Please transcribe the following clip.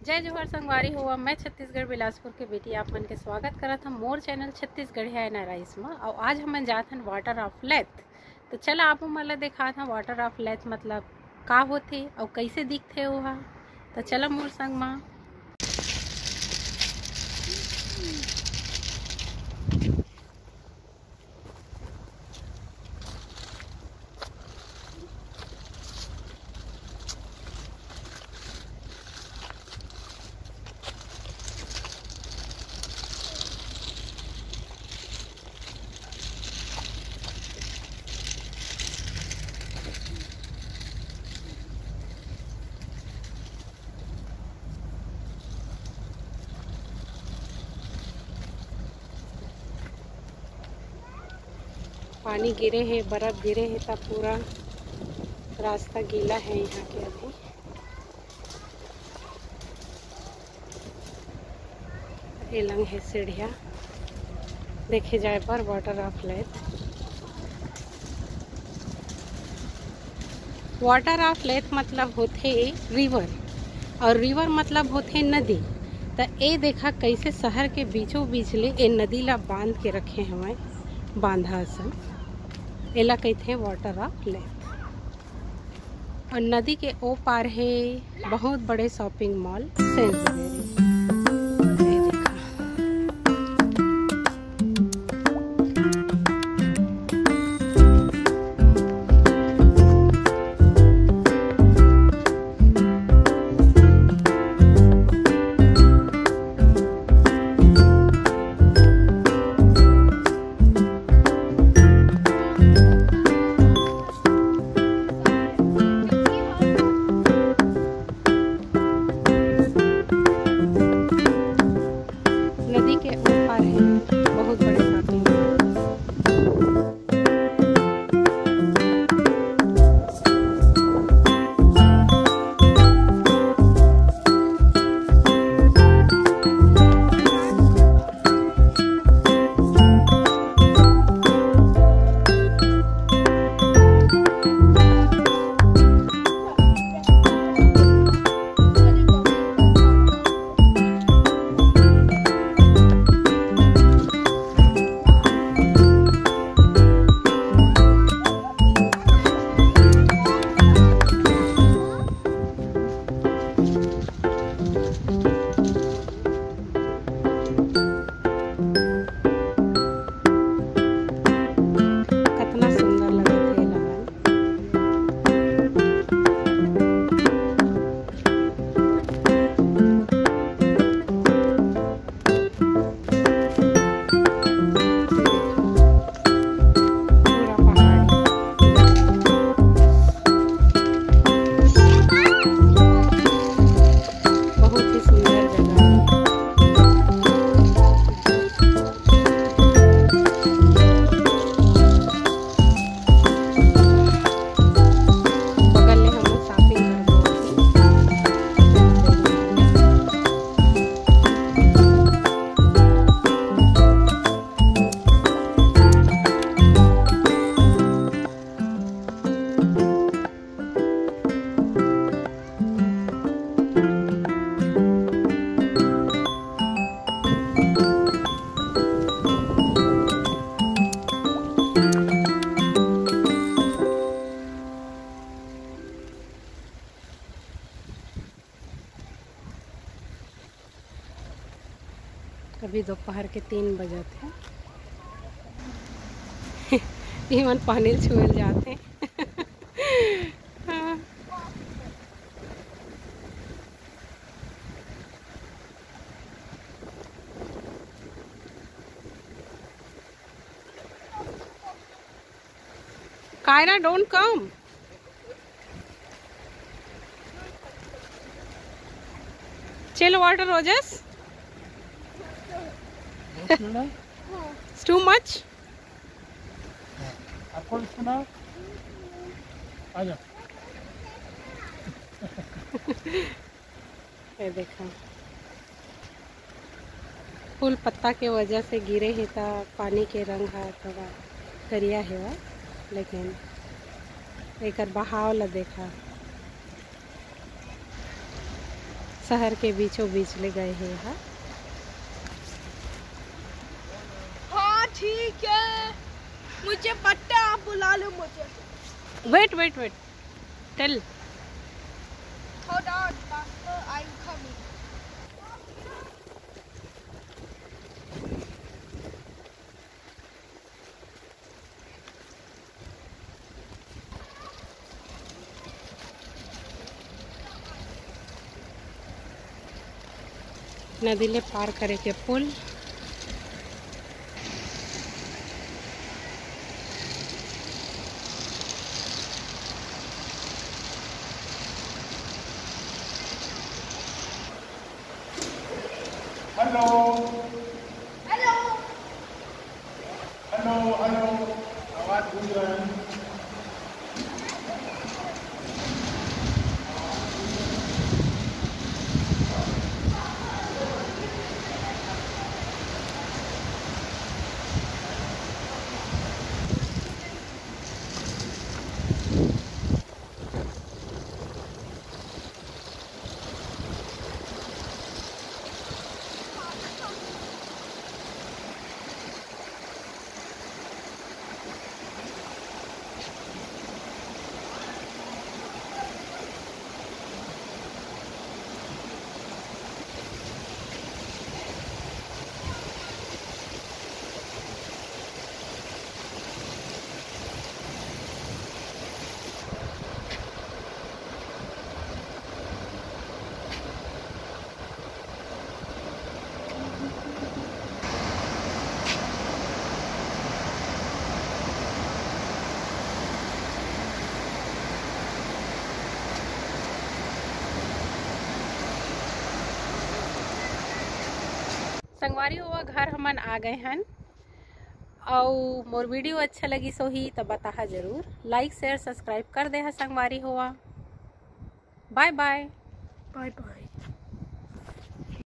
जय जोहर संगवारी हुआ। मैं छत्तीसगढ़ बिलासपुर के बेटी आप मन के स्वागत करत हम मोर चैनल छत्तीसगढ़ है NRIs में। और आज हम जात हन वाटर ऑफ लेथ। तो चला आप मन ला दिखात हन वाटर ऑफ लेथ मतलब का होथे और कैसे दिखथे ओहा। तो चला मोर संग में। पानी गिरे है, बर्फ गिरे है, तब पूरा रास्ता गीला है यहाँ के। अभी ये लंग है सीढ़िया देखे जाए पर water of Lethe. Water of Lethe मतलब होते रिवर और रिवर मतलब होते नदी। तो ये देखा कैसे शहर के बीचों बीच ले ये नदी ला बांध के रखे हमें बांधा असन। एला कहते वाटर ऑफ लेथ। और नदी के ओ पार है बहुत बड़े शॉपिंग मॉल सेंसबरी। नदी के ऊपर है बहुत बड़े शॉपिंग अभी दोपहर के 3 बजे थे। इवन पानी छुएल जाते। हाँ। Kyra don't come. Chill water roses. It's too much. आपको सुना आजा। ये देखा फूल पत्ता के वजह से गिरे है तो पानी के रंग है थोड़ा करिया है वह, लेकिन एक बहाव ला देखा शहर के बीचों बीच ले गए हैं यहाँ। हाँ ठीक है, मुझे पता है, आप बुला लो मुझे। Wait wait wait, tell. Hold on, master, I'm coming. नदी ले पार करे के पुल। हेलो हेलो हेलो हेलो, आवाज गूंज रहा है। संगवारी हुआ घर हमन आ गए हैं। और मोर वीडियो अच्छा लगी सो ही तो बताहा जरूर, लाइक शेयर सब्सक्राइब कर दे है संगवारी हुआ। Bye bye. Bye bye.